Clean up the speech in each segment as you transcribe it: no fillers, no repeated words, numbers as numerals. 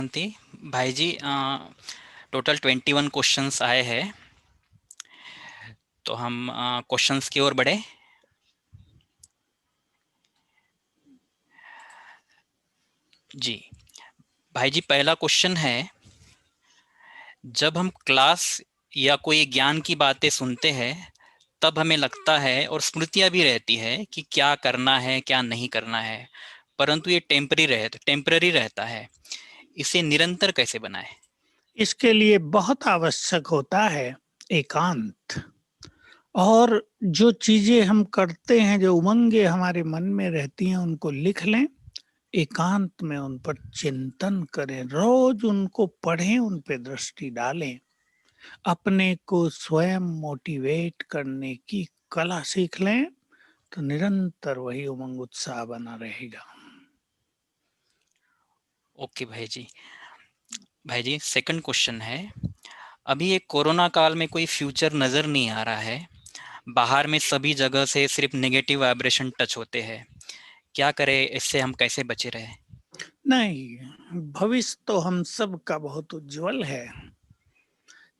शांति। भाई जी, total 21 questions आए हैं, तो हम क्वेश्चंस की ओर बढ़े। जी भाई जी, पहला क्वेश्चन है, जब हम क्लास या कोई ज्ञान की बातें सुनते हैं तब हमें लगता है और स्मृतियां भी रहती है कि क्या करना है क्या नहीं करना है, परंतु ये टेम्पररी रहता है। इसे निरंतर कैसे बनाएं? इसके लिए बहुत आवश्यक होता है एकांत। और जो चीजें हम करते हैं, जो उमंगे हमारे मन में रहती हैं, उनको लिख लें। एकांत में उन पर चिंतन करें, रोज उनको पढ़ें, उन पे दृष्टि डालें। अपने को स्वयं मोटिवेट करने की कला सीख लें, तो निरंतर वही उमंग उत्साह बना रहेगा। ओके भाई जी, सेकंड क्वेश्चन है, अभी ये कोरोना काल में कोई फ्यूचर नज़र नहीं आ रहा है। बाहर में सभी जगह से सिर्फ नेगेटिव वाइब्रेशन टच होते हैं। क्या करें, इससे हम कैसे बचे रहें? नहीं, भविष्य तो हम सब का बहुत उज्जवल है।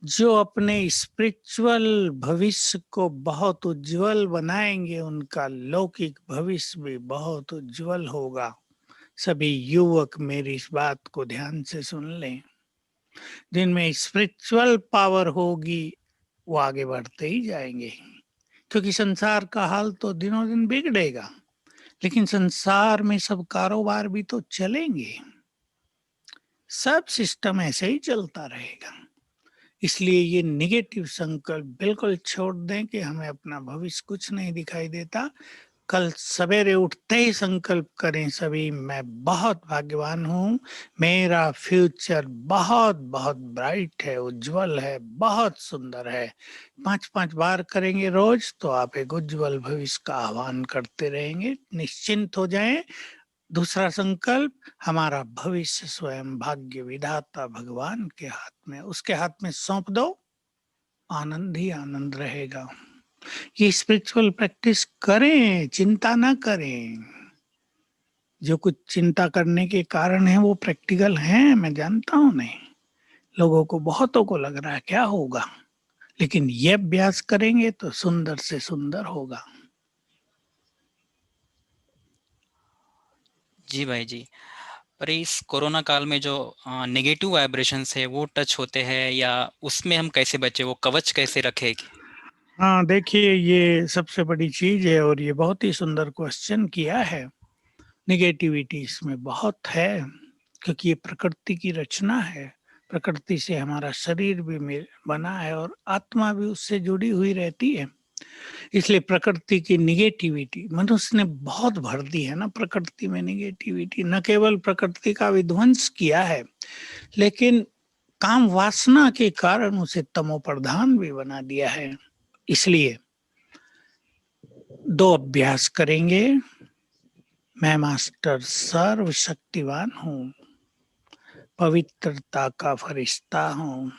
जो अपने स्पिरिचुअल भविष्य को बहुत उज्जवल बनाएंगे, उनका लौकिक भविष्य भी बहुत उज्जवल होगा। सभी युवक मेरी इस बात को ध्यान से सुन लें। जिनमें स्पिरिचुअल पावर होगी, वो आगे बढ़ते ही जाएंगे। क्योंकि संसार का हाल तो दिनों दिन बिगड़ेगा, लेकिन संसार में सब कारोबार भी तो चलेंगे। सब सिस्टम ऐसे ही चलता रहेगा। इसलिए ये निगेटिव संकल्प बिल्कुल छोड़ दें कि हमें अपना भविष्य कुछ नहीं दिखाई देता। कल सवेरे उठते ही संकल्प करें सभी, मैं बहुत भाग्यवान हूँ, मेरा फ्यूचर बहुत बहुत ब्राइट है, उज्जवल है, बहुत सुंदर है। 5-5 बार करेंगे रोज, तो आप एक उज्जवल भविष्य का आह्वान करते रहेंगे। निश्चिंत हो जाएं। दूसरा संकल्प, हमारा भविष्य स्वयं भाग्य विधाता भगवान के हाथ में, उसके हाथ में सौंप दो, आनंद ही आनंद रहेगा। ये स्पिरिचुअल प्रैक्टिस करें, चिंता ना करें। जो कुछ चिंता करने के कारण है वो प्रैक्टिकल हैं, मैं जानता हूं। नहीं, लोगों को, बहुतों को लग रहा है क्या होगा, लेकिन ये अभ्यास करेंगे तो सुंदर से सुंदर होगा। जी भाई जी, पर इस कोरोना काल में जो नेगेटिव वाइब्रेशंस है वो टच होते हैं, या उसमें हम कैसे बचे, वो कवच कैसे रखें? हाँ, देखिए, ये सबसे बड़ी चीज है और ये बहुत ही सुंदर क्वेश्चन किया है। निगेटिविटी इसमें बहुत है, क्योंकि ये प्रकृति की रचना है। प्रकृति से हमारा शरीर भी बना है और आत्मा भी उससे जुड़ी हुई रहती है। इसलिए प्रकृति की निगेटिविटी मनुष्य ने बहुत भर दी है ना। प्रकृति में निगेटिविटी न केवल प्रकृति का विध्वंस किया है, लेकिन काम वासना के कारण उसे तमो प्रधान भी बना दिया है। इसलिए दो अभ्यास करेंगे। मैं मास्टर सर्वशक्तिवान हूँ, पवित्रता का फरिश्ता हूँ,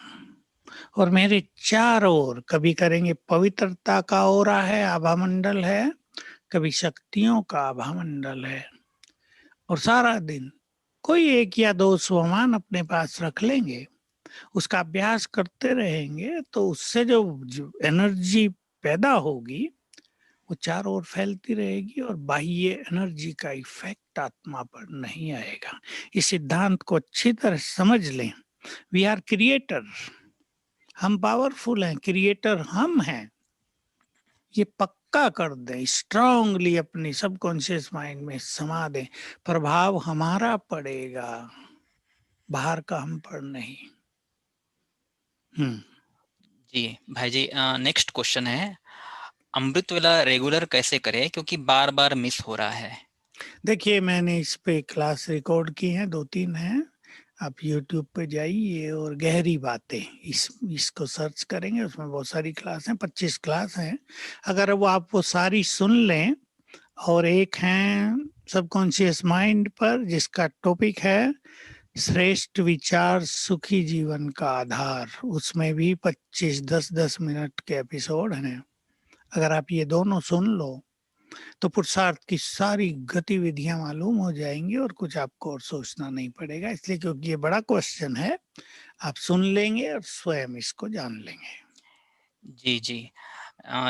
और मेरे चारों ओर, कभी करेंगे पवित्रता का ओरा है, आभा मंडल है, कभी शक्तियों का आभा मंडल है। और सारा दिन कोई एक या दो स्वमान अपने पास रख लेंगे, उसका अभ्यास करते रहेंगे, तो उससे जो एनर्जी पैदा होगी वो चारों ओर फैलती रहेगी और बाह्य एनर्जी का इफेक्ट आत्मा पर नहीं आएगा। इस सिद्धांत को अच्छी तरह समझ लें। वी आर क्रिएटर, हम पावरफुल हैं, क्रिएटर हम हैं। ये पक्का कर दें, स्ट्रांगली अपनी सबकॉन्शियस माइंड में समा दें। प्रभाव हमारा पड़ेगा, बाहर का हम पर नहीं। हम्म जी भाई जी, नेक्स्ट क्वेश्चन है, अमृत वेला रेगुलर कैसे करें, क्योंकि बार बार मिस हो रहा है। देखिए, मैंने इस पे क्लास रिकॉर्ड की हैं, 2-3 हैं। आप YouTube पे जाइए और गहरी बातें, इसको सर्च करेंगे, उसमें बहुत सारी क्लास हैं, 25 क्लास हैं। अगर वो आप वो सारी सुन लें, और एक है सबकॉन्शियस माइंड पर, जिसका टॉपिक है श्रेष्ठ विचार सुखी जीवन का आधार, उसमें भी 25 10-10 मिनट के एपिसोड हैं। अगर आप ये दोनों सुन लो, तो पुरुषार्थ की सारी गतिविधियां मालूम हो जाएंगी और कुछ आपको और सोचना नहीं पड़ेगा। इसलिए क्योंकि ये बड़ा क्वेश्चन है, आप सुन लेंगे और स्वयं इसको जान लेंगे। जी, जी।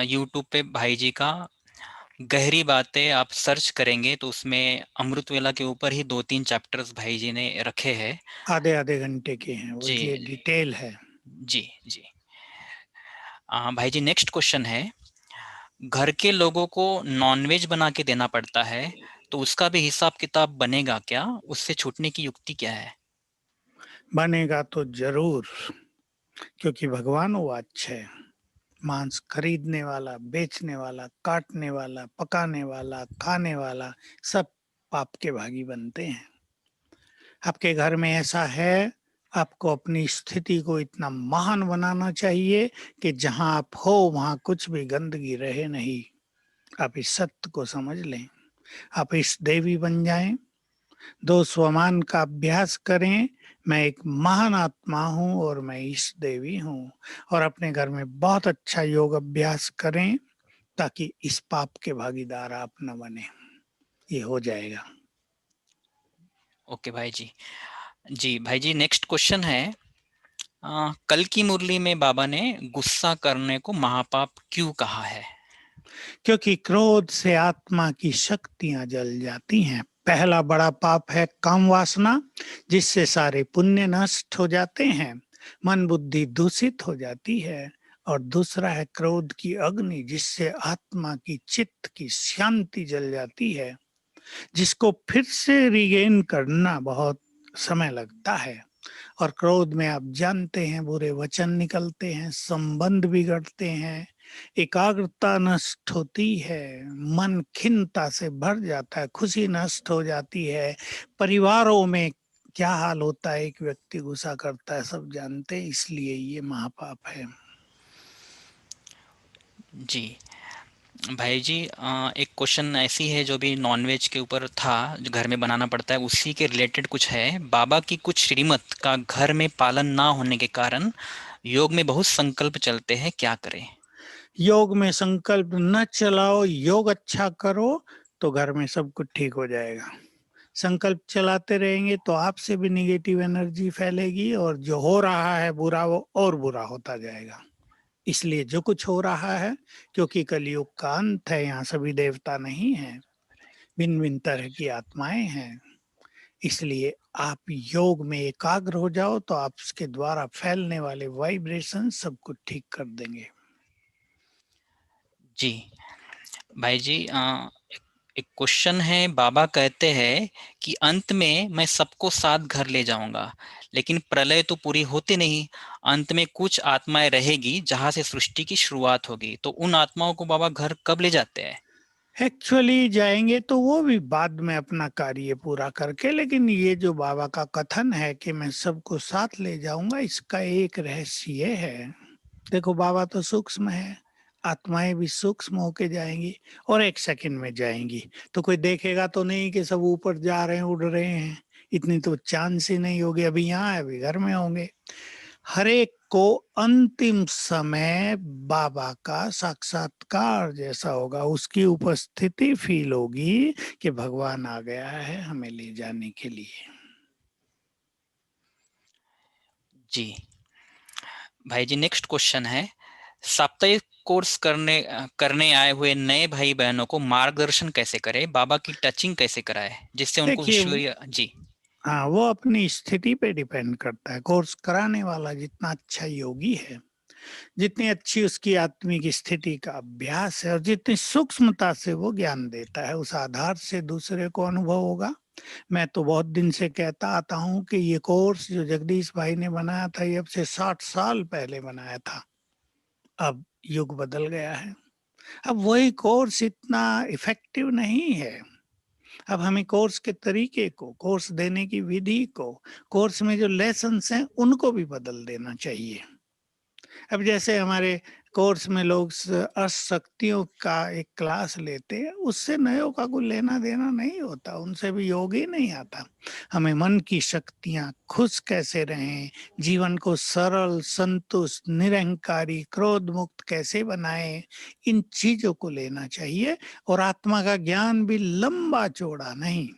यूट्यूब पे भाई जी का गहरी बातें आप सर्च करेंगे तो उसमें अमृतवेला के ऊपर ही 2-3 चैप्टर्स भाई जी ने रखे हैं। आधे आधे घंटे के हैं वो, जी, इसलिए डिटेल है। जी, जी। भाई जी नेक्स्ट क्वेश्चन है, घर के लोगों को नॉनवेज बना के देना पड़ता है, तो उसका भी हिसाब-किताब बनेगा क्या? उससे छूटने की युक्ति क्या है? बनेगा तो जरूर, क्योंकि भगवान वाच है। मांस खरीदने वाला, बेचने वाला, काटने वाला, पकाने वाला, खाने वाला, सब पाप के भागी बनते हैं। आपके घर में ऐसा है, आपको अपनी स्थिति को इतना महान बनाना चाहिए कि जहां आप हो वहां कुछ भी गंदगी रहे नहीं। आप इस सत्य को समझ लें, आप इस देवी बन जाएं। दो स्वमान का अभ्यास करें, मैं एक महान आत्मा हूं और मैं इस देवी हूं। और अपने घर में बहुत अच्छा योग अभ्यास करें ताकि इस पाप के भागीदार आप न बने। ये हो जाएगा। ओके भाई जी। जी, भाई जी नेक्स्ट क्वेश्चन है, कल की मुरली में बाबा ने गुस्सा करने को महापाप क्यों कहा है? क्योंकि क्रोध से आत्मा की शक्तियां जल जाती हैं। पहला बड़ा पाप है काम वासना, जिससे सारे पुण्य नष्ट हो जाते हैं, मन बुद्धि दूषित हो जाती है। और दूसरा है क्रोध की अग्नि, जिससे आत्मा की चित्त की शांति जल जाती है, जिसको फिर से रिगेन करना बहुत समय लगता है। और क्रोध में आप जानते हैं बुरे वचन निकलते हैं, संबंध बिगड़ते हैं, एकाग्रता नष्ट होती है, मन खिन्नता से भर जाता है, खुशी नष्ट हो जाती है। परिवारों में क्या हाल होता है, एक व्यक्ति गुस्सा करता है, सब जानते हैं। इसलिए ये महापाप है। जी। भाई जी एक क्वेश्चन ऐसी है जो भी नॉनवेज के ऊपर था, जो घर में बनाना पड़ता है, उसी के रिलेटेड कुछ है। बाबा की कुछ श्रीमत का घर में पालन ना होने के कारण योग में बहुत संकल्प चलते हैं, क्या करें? योग में संकल्प न चलाओ, योग अच्छा करो, तो घर में सब कुछ ठीक हो जाएगा। संकल्प चलाते रहेंगे तो आपसे भी निगेटिव एनर्जी फैलेगी, और जो हो रहा है बुरा वो और बुरा होता जाएगा। इसलिए जो कुछ हो रहा है, क्योंकि कलयुग का अंत है, यहाँ सभी देवता नहीं हैं, भिन्न भिन्न तरह की आत्माएं हैं। इसलिए आप योग में एकाग्र हो जाओ तो आपके द्वारा फैलने वाले वाइब्रेशन सब कुछ ठीक कर देंगे। जी। भाई जी एक एक क्वेश्चन है, बाबा कहते हैं कि अंत में मैं सबको साथ घर ले जाऊंगा, लेकिन प्रलय तो पूरी होती नहीं। अंत में कुछ आत्माएं रहेगी जहां से सृष्टि की शुरुआत होगी, तो उन आत्माओं को बाबा घर कब ले जाते हैं? एक्चुअली जाएंगे तो वो भी बाद में अपना कार्य पूरा करके, लेकिन ये जो बाबा का कथन है कि मैं सबको साथ ले जाऊंगा, इसका एक रहस्य ये है। देखो बाबा तो सूक्ष्म है, आत्माएं भी सूक्ष्म होके जाएंगी और एक सेकंड में जाएंगी। तो कोई देखेगा तो नहीं कि सब ऊपर जा रहे हैं, उड़ रहे हैं। इतनी तो चांस ही नहीं होगी। अभी यहाँ है, अभी घर में होंगे। हर एक को अंतिम समय बाबा का साक्षात्कार जैसा होगा, उसकी उपस्थिति फील होगी कि भगवान आ गया है हमें ले जाने के लिए। जी। भाई जी नेक्स्ट क्वेश्चन है, साप्ताहिक कोर्स करने आए हुए नए भाई बहनों को मार्गदर्शन कैसे करें, बाबा की टचिंग कैसे कराए जिससे उनको देखिए, ईश्वरीय। जी। हाँ, वो अपनी स्थिति पे डिपेंड करता है। कोर्स कराने वाला जितना अच्छा योगी है, जितनी अच्छी उसकी आत्मिक स्थिति का अभ्यास है, और जितनी सूक्ष्मता से वो ज्ञान देता है, उस आधार से दूसरे को अनुभव होगा। मैं तो बहुत दिन से कहता आता हूँ कि ये कोर्स जो जगदीश भाई ने बनाया था, ये अब से 60 साल पहले बनाया था। अब युग बदल गया है। अब वही कोर्स इतना इफेक्टिव नहीं है। अब हमें कोर्स के तरीके को, कोर्स देने की विधि को, कोर्स में जो लेसन्स हैं उनको भी बदल देना चाहिए। अब जैसे हमारे कोर्स में लोग अष्टशक्तियों का एक क्लास लेते हैं, उससे नयों का कोई लेना देना नहीं होता, उनसे भी योग ही नहीं आता। हमें मन की शक्तियां खुश कैसे रहें, जीवन को सरल, संतुष्ट, निरहंकारी, क्रोध मुक्त कैसे बनाएं, इन चीजों को लेना चाहिए। और आत्मा का ज्ञान भी लंबा चौड़ा नहीं,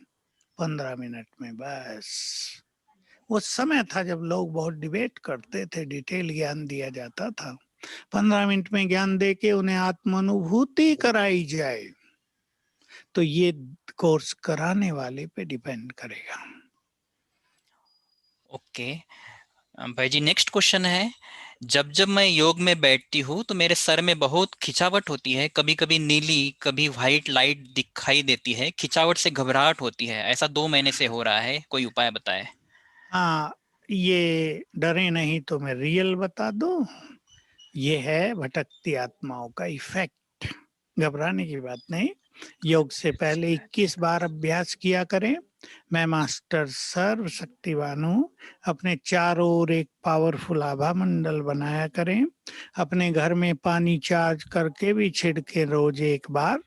15 मिनट में बस। वो समय था जब लोग बहुत डिबेट करते थे, डिटेल ज्ञान दिया जाता था। 15 मिनट में ज्ञान दे के उन्हें आत्मानुभूति कराई जाए, तो ये कोर्स कराने वाले पे डिपेंड करेगा। ओके भाई जी, नेक्स्ट क्वेश्चन है, जब जब मैं योग में बैठती हूँ तो मेरे सर में बहुत खिंचावट होती है, कभी कभी नीली कभी वाइट लाइट दिखाई देती है, खिंचावट से घबराहट होती है, ऐसा 2 महीने से हो रहा है, कोई उपाय बताए। हाँ, ये डरे नहीं तो मैं रियल बता दूं, ये है भटकती आत्माओं का इफेक्ट। घबराने की बात नहीं। योग से पहले 21 बार अभ्यास किया करें। मैं मास्टर सर्व शक्तिवान हूँ। अपने चारों ओर एक पावरफुल आभा मंडल बनाया करें। अपने घर में पानी चार्ज करके भी छिड़के रोज एक बार,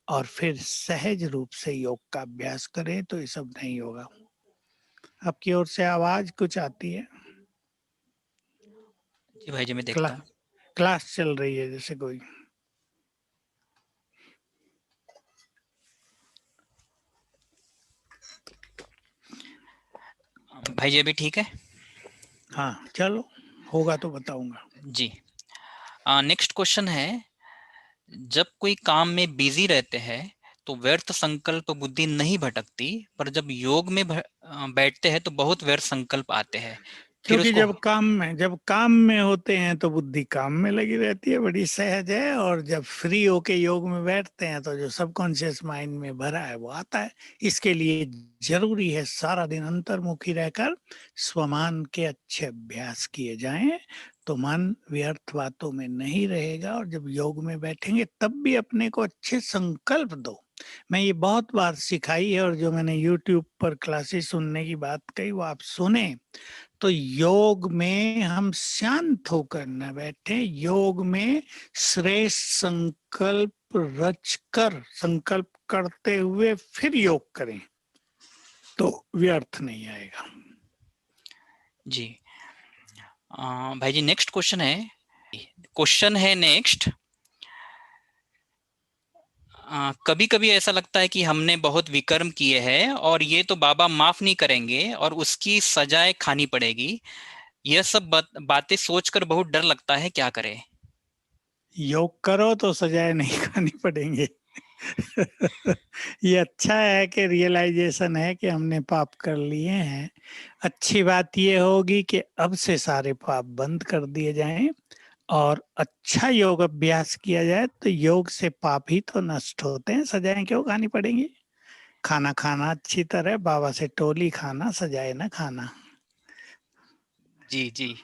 और फिर सहज रूप से योग का अभ्यास करें तो ये सब नहीं होगा। आपकी ओर से आवाज कुछ आती है? जी भाई जी, मैं क्ला, देखता हूँ। क्लास चल रही है जैसे कोई? भाई जी अभी ठीक है। हाँ चलो, होगा तो बताऊंगा। जी। नेक्स्ट क्वेश्चन है, जब कोई काम में बिजी रहते हैं तो व्यर्थ संकल्प बुद्धि नहीं भटकती, पर जब योग में बैठते हैं तो बहुत व्यर्थ संकल्प आते हैं, फिर क्योंकि उसको। जब काम में होते हैं तो बुद्धि काम में लगी रहती है, बड़ी सहज है। और जब फ्री होके योग में बैठते हैं तो जो सबकॉन्शियस माइंड में भरा है वो आता है। इसके लिए जरूरी है सारा दिन अंतर्मुखी रहकर स्वमान के अच्छे अभ्यास किए जाएं, तो मन व्यर्थ बातों में नहीं रहेगा। और जब योग में बैठेंगे तब भी अपने को अच्छे संकल्प दो। मैं ये बहुत बार सिखाई है, और जो मैंने YouTube पर क्लासेस सुनने की बात कही वो आप सुने। तो योग में हम शांत होकर न बैठे, योग में श्रेष्ठ संकल्प रचकर, संकल्प करते हुए फिर योग करें तो व्यर्थ नहीं आएगा। जी। भाई जी नेक्स्ट क्वेश्चन है, नेक्स्ट, कभी कभी ऐसा लगता है कि हमने बहुत विकर्म किए हैं और ये तो बाबा माफ नहीं करेंगे और उसकी सजाएं खानी पड़ेगी, यह सब बातें सोचकर बहुत डर लगता है, क्या करें। योग करो तो सजाए नहीं खानी पड़ेंगे। ये अच्छा है कि रियलाइजेशन है कि हमने पाप कर लिए हैं। अच्छी बात ये होगी कि अब से सारे पाप बंद कर दिए जाएं और अच्छा योग अभ्यास किया जाए, तो योग से पाप ही तो नष्ट होते हैं, सजाएं क्यों खानी पड़ेंगी। खाना खाना अच्छी तरह, बाबा से टोली खाना, सजाए ना खाना। जी जी,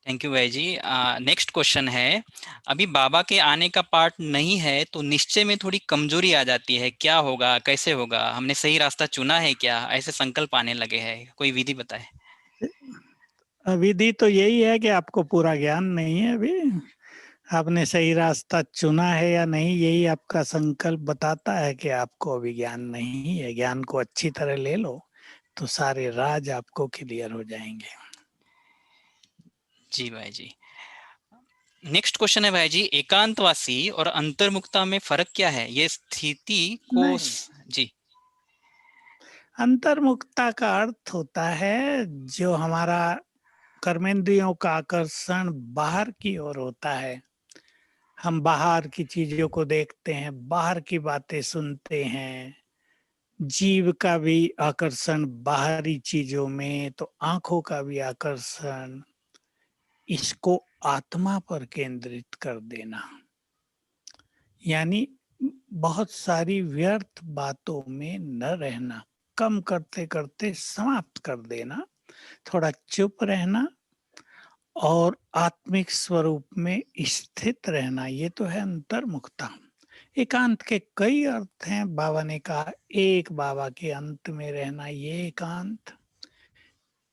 थैंक यू भाई जी। नेक्स्ट क्वेश्चन है, अभी बाबा के आने का पार्ट नहीं है तो निश्चय में थोड़ी कमजोरी आ जाती है, क्या होगा, कैसे होगा, हमने सही रास्ता चुना है क्या, ऐसे संकल्प आने लगे हैं, कोई विधि बताए। विधि तो यही है कि आपको पूरा ज्ञान नहीं है अभी। आपने सही रास्ता चुना है या नहीं, यही आपका संकल्प बताता है कि आपको अभी ज्ञान नहीं है। ज्ञान को अच्छी तरह ले लो तो सारे राज आपको क्लियर हो जाएंगे। जी भाई जी। नेक्स्ट क्वेश्चन है भाई जी, एकांतवासी और अंतर्मुखता में फर्क क्या है, ये स्थिति को नहीं, जी। अंतर्मुखता का अर्थ होता है जो हमारा कर्मेंद्रियों का आकर्षण बाहर की ओर होता है। हम बाहर की चीजों को देखते हैं, बाहर की बातें सुनते हैं। जीव का भी आकर्षण बाहरी चीजों में, तो आंखों का भी आकर्षण, इसको आत्मा पर केंद्रित कर देना, यानी बहुत सारी व्यर्थ बातों में न रहना, कम करते करते समाप्त कर देना, थोड़ा चुप रहना और आत्मिक स्वरूप में स्थित रहना, ये तो है अंतर्मुखता। एकांत के कई अर्थ हैं। बाबा ने कहा एक बाबा के अंत में रहना, ये एकांत।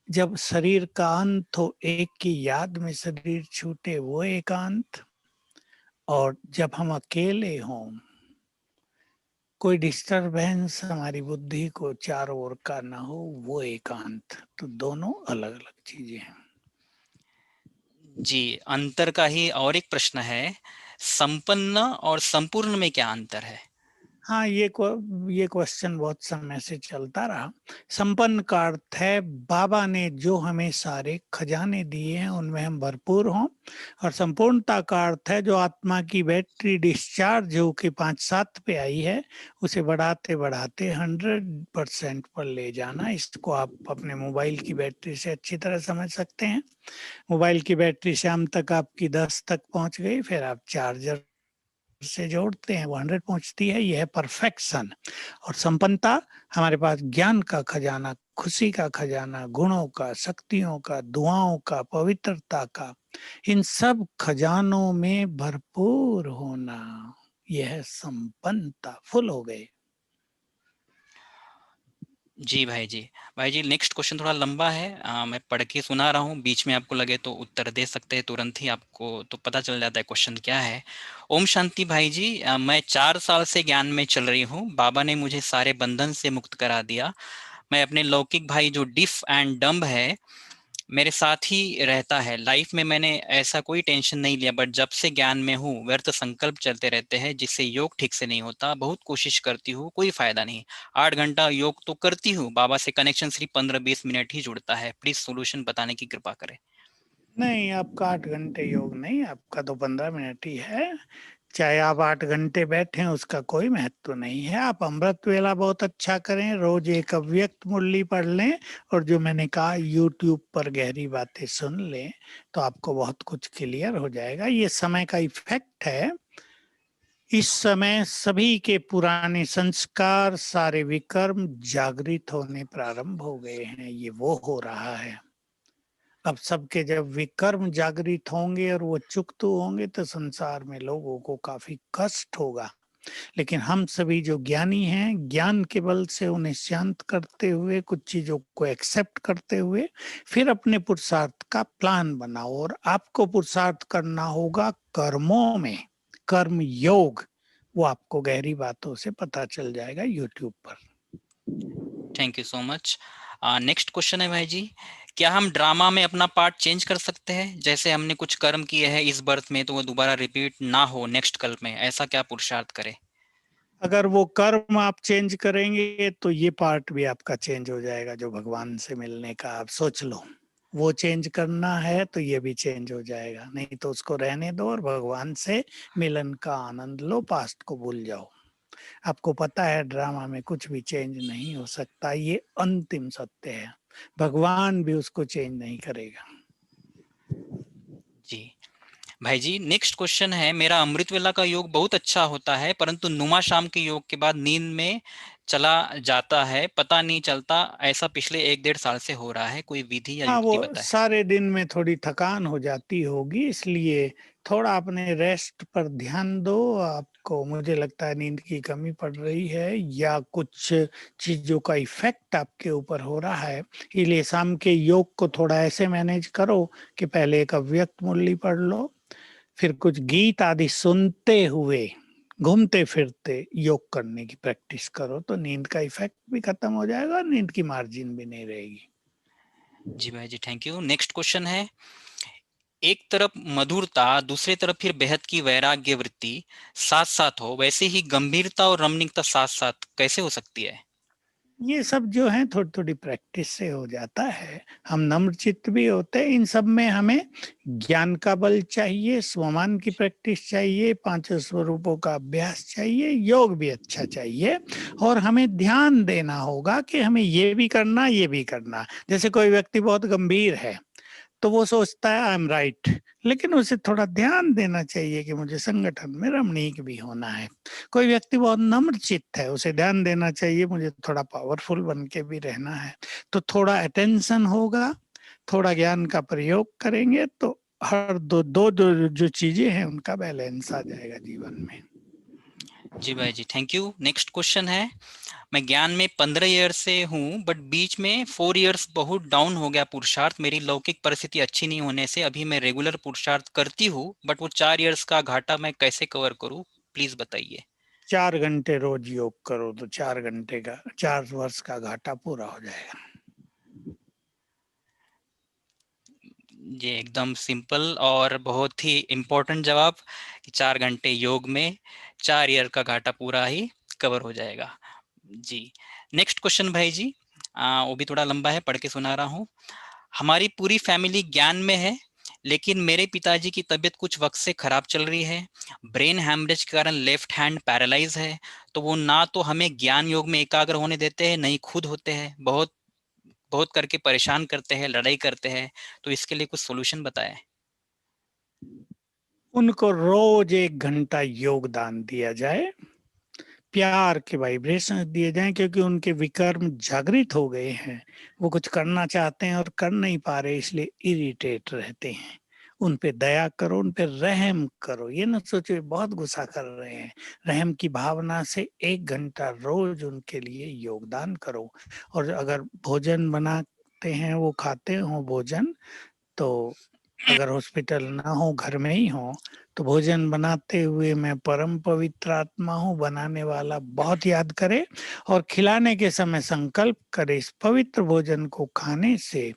जब शरीर का अंत हो, एक की याद में शरीर छूटे, वो एकांत। और जब हम अकेले हों, कोई डिस्टरबेंस हमारी बुद्धि को चारों ओर का ना हो, वो एकांत। तो दोनों अलग अलग चीजें हैं। जी, अंतर का ही और एक प्रश्न है, संपन्न और संपूर्ण में क्या अंतर है? हाँ, ये क्वेश्चन बहुत समय से चलता रहा। संपन्न का अर्थ है बाबा ने जो हमें सारे खजाने दिए हैं उनमें हम भरपूर हों। और संपूर्णता का अर्थ है जो आत्मा की बैटरी डिस्चार्ज हो के 5-7 पे आई है, उसे बढ़ाते बढ़ाते 100% पर ले जाना। इसको आप अपने मोबाइल की बैटरी से अच्छी तरह समझ सकते हैं। मोबाइल की बैटरी शाम तक आपकी 10 तक पहुंच गई, फिर आप चार्जर से जोड़ते हैं, वो 100 पहुंचती है। यह है परफेक्शन। और संपन्नता, हमारे पास ज्ञान का खजाना, खुशी का खजाना, गुणों का, शक्तियों का, दुआओं का, पवित्रता का, इन सब खजानों में भरपूर होना, यह है संपन्नता। फुल हो गए। जी भाई जी। भाई जी, नेक्स्ट क्वेश्चन थोड़ा लंबा है, मैं पढ़ के सुना रहा हूँ, बीच में आपको लगे तो उत्तर दे सकते हैं, तुरंत ही आपको तो पता चल जाता है क्वेश्चन क्या है। ओम शांति भाई जी, मैं 4 साल से ज्ञान में चल रही हूँ, बाबा ने मुझे सारे बंधन से मुक्त करा दिया। मैं अपने लौकिक भाई जो डिफ एंड डम्ब है मेरे साथ ही रहता है। लाइफ में मैंने ऐसा कोई टेंशन नहीं लिया, बट जब से ज्ञान में हूँ व्यर्थ संकल्प चलते रहते हैं, जिससे योग ठीक से नहीं होता। बहुत कोशिश करती हूँ, कोई फायदा नहीं। 8 घंटा योग तो करती हूँ, बाबा से कनेक्शन सिर्फ 15-20 मिनट ही जुड़ता है। प्लीज सोल्यूशन बताने की कृपा करें। नहीं, आपका 8 घंटे योग नहीं, आपका तो 15 मिनट ही है। चाहे आप 8 घंटे बैठे, उसका कोई महत्व नहीं है। आप अमृत वेला बहुत अच्छा करें, रोज एक अव्यक्त मुरली पढ़ लें, और जो मैंने कहा यूट्यूब पर गहरी बातें सुन लें, तो आपको बहुत कुछ क्लियर हो जाएगा। ये समय का इफेक्ट है। इस समय सभी के पुराने संस्कार, सारे विकर्म जागृत होने प्रारंभ हो गए हैं। ये वो हो रहा है। अब सबके जब विकर्म जागृत होंगे और वो चुकतू होंगे, तो संसार में लोगों को काफी कष्ट होगा। लेकिन हम सभी जो ज्ञानी हैं, ज्ञान के बल से उन्हें शांत करते हुए, कुछ चीजों को एक्सेप्ट करते हुए, फिर अपने पुरुषार्थ का प्लान बनाओ। और आपको पुरुषार्थ करना होगा कर्मों में, कर्म योग। वो आपको गहरी बातों से पता चल जाएगा यूट्यूब पर। Thank you so much. Next question है भाई जी, क्या हम ड्रामा में अपना पार्ट चेंज कर सकते हैं? जैसे हमने कुछ कर्म किए हैं इस बर्थ में, तो वो दोबारा रिपीट ना हो नेक्स्ट कल्प में, ऐसा क्या पुरुषार्थ करें? अगर वो कर्म आप चेंज करेंगे, तो ये पार्ट भी आपका चेंज हो जाएगा। जो भगवान से मिलने का आप सोच लो, वो चेंज करना है तो ये भी चेंज हो जाएगा। नहीं तो उसको रहने दो और भगवान से मिलन का आनंद लो, पास्ट को भूल जाओ। आपको पता है ड्रामा में कुछ भी चेंज नहीं हो सकता, ये अंतिम सत्य है। भगवान भी उसको चेंज नहीं करेगा। जी भाई जी, नेक्स्ट क्वेश्चन है, मेरा अमृत वेला का योग बहुत अच्छा होता है, परंतु नुमा शाम के योग के बाद नींद में चला जाता है, पता नहीं चलता। ऐसा पिछले 1-1.5 साल से हो रहा है, कोई विधि या हाँ, युक्ति वो बताएं। सारे दिन में थोड़ी थकान हो जाती होगी, इसलिए थोड़ा अपने रेस्ट पर ध्यान दो। आपको, मुझे लगता है, नींद की कमी पड़ रही है, या कुछ चीजों का इफेक्ट आपके ऊपर हो रहा है। इसलिए शाम के योग को थोड़ा ऐसे मैनेज करो कि पहले एक अव्यक्त मुरली पढ़ लो, फिर कुछ गीत आदि सुनते हुए घूमते फिरते योग करने की प्रैक्टिस करो, तो नींद का इफेक्ट भी खत्म हो जाएगा और नींद की मार्जिन भी नहीं रहेगी। जी भाई जी, थैंक यू। नेक्स्ट क्वेश्चन है, एक तरफ मधुरता, दूसरी तरफ फिर बेहद की वैराग्य वृत्ति साथ साथ हो, वैसे ही गंभीरता और रमणीकता साथ साथ कैसे हो सकती है? ये सब जो है थोड़ी थोड़ी प्रैक्टिस से हो जाता है। हम नम्र चित्त भी होते हैं। इन सब में हमें ज्ञान का बल चाहिए, स्वमान की प्रैक्टिस चाहिए, पांचों स्वरूपों का अभ्यास चाहिए, योग भी अच्छा चाहिए। और हमें ध्यान देना होगा कि हमें ये भी करना, ये भी करना। जैसे कोई व्यक्ति बहुत गंभीर है, तो वो सोचता है आई एम राइट, लेकिन उसे थोड़ा ध्यान देना चाहिए कि मुझे संगठन में रमणीक भी होना है। कोई व्यक्ति बहुत नम्र चित्त है, उसे ध्यान देना चाहिए मुझे थोड़ा पावरफुल बन के भी रहना है। तो थोड़ा अटेंशन होगा, थोड़ा ज्ञान का प्रयोग करेंगे, तो हर दो जो चीजें हैं उनका बैलेंस आ जाएगा जीवन में। जी भाई जी, थैंक यू। नेक्स्ट क्वेश्चन है, मैं ज्ञान में 15 ईयर से हूँ, बट बीच में 4 ईयर्स बहुत डाउन हो गया पुरुषार्थ। मेरी लौकिक परिस्थिति अच्छी नहीं होने से अभी मैं रेगुलर पुरुषार्थ करती हूँ, बट वो 4 ईयर्स का घाटा मैं कैसे कवर करूँ, प्लीज बताइए। 4 घंटे रोज योग करो तो 4 घंटे का 4 वर्ष का घाटा पूरा हो जाएगा। ये एकदम सिंपल और बहुत ही इम्पोर्टेंट जवाब कि 4 घंटे योग में 4 ईयर का घाटा पूरा ही कवर हो जाएगा। जी, नेक्स्ट क्वेश्चन भाई जी, वो भी थोड़ा लंबा है, पढ़ के सुना रहा हूँ। हमारी पूरी फैमिली ज्ञान में है, लेकिन मेरे पिताजी की तबीयत कुछ वक्त से खराब चल रही है। ब्रेन हैमरेज के कारण लेफ्ट हैंड पैरालाइज है। तो वो ना तो हमें ज्ञान योग में एकाग्र होने देते हैं, नहीं खुद होते हैं। बहुत बहुत करके परेशान करते हैं, लड़ाई करते हैं। तो इसके लिए कुछ सॉल्यूशन बताएं। उनको रोज 1 घंटा योगदान दिया जाए, प्यार के वाइब्रेशन दिए जाएं, क्योंकि उनके विकर्म जागृत हो गए हैं। वो कुछ करना चाहते हैं और कर नहीं पा रहे, इसलिए इरिटेट रहते हैं। उन पे दया करो, उन पे रहम करो। ये ना सोचो ये बहुत गुस्सा कर रहे हैं। रहम की भावना से 1 घंटा रोज उनके लिए योगदान करो। और अगर भोजन बनाते हैं, वो खाते हो भोजन, तो अगर हॉस्पिटल ना हो, घर में ही हो, तो भोजन बनाते हुए मैं परम पवित्र आत्मा हूँ बनाने वाला बहुत याद करे, और खिलाने के समय संकल्प करे इस पवित्र भोजन को खाने से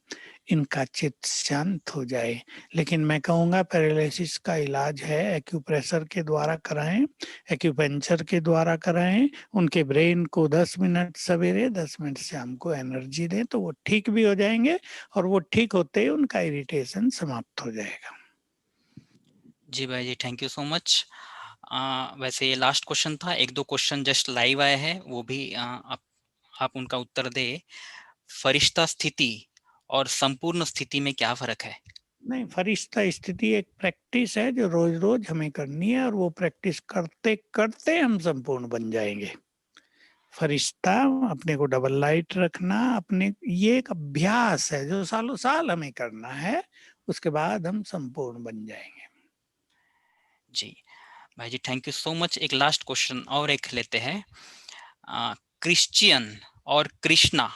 इनका चित्त शांत हो जाए। लेकिन मैं कहूँगा पैरालिसिस का इलाज है एक्यूप्रेशर के द्वारा कराएं, एक्यूपेंचर के द्वारा कराएं। उनके ब्रेन को 10 मिनट सवेरे 10 मिनट शाम को एनर्जी दें, तो वो ठीक भी हो जाएंगे। और वो ठीक होते ही उनका इरिटेशन समाप्त हो जाएगा। जी भाई जी, थैंक यू सो मच। वैसे ये लास्ट क्वेश्चन था, एक दो क्वेश्चन जस्ट लाइव आए हैं, वो भी आप उनका उत्तर दे। फरिश्ता स्थिति और संपूर्ण स्थिति में क्या फर्क है? नहीं, फरिश्ता स्थिति एक प्रैक्टिस है जो रोज रोज हमें करनी है, और वो प्रैक्टिस करते करते हम संपूर्ण बन जाएंगे। फरिश्ता अपने को डबल लाइट रखना, अपने ये एक अभ्यास है जो सालों साल हमें करना है। उसके बाद हम संपूर्ण बन जाएंगे। जी भाई जी, थैंक यू सो मच। एक लास्ट क्वेश्चन और एक लेते हैं। क्रिश्चियन और कृष्णा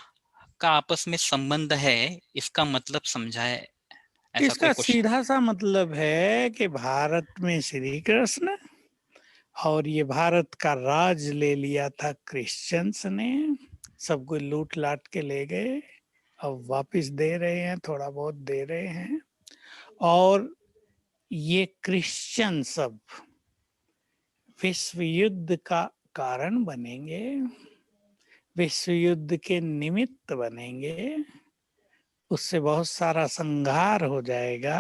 का आपस में संबंध है, इसका मतलब समझाए, ऐसा कोई इसका क्वेश्चन। सीधा सा मतलब है कि भारत में श्री कृष्ण, और ये भारत का राज ले लिया था क्रिश्चियंस ने। सब कुछ लूट लाट के ले गए, अब वापस दे रहे हैं, थोड़ा बहुत दे रहे हैं। और ये क्रिश्चियन सब विश्व युद्ध का कारण बनेंगे, विश्व युद्ध के निमित्त बनेंगे। उससे बहुत सारा संहार हो जाएगा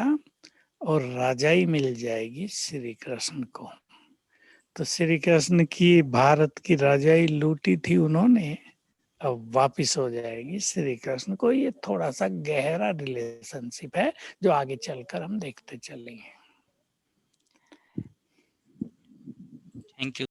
और राजाई मिल जाएगी श्री कृष्ण को। तो श्री कृष्ण की भारत की राजाई लूटी थी उन्होंने, अब वापिस हो जाएगी श्री कृष्ण को। ये थोड़ा सा गहरा रिलेशनशिप है जो आगे चलकर हम देखते चलेंगे। Thank you.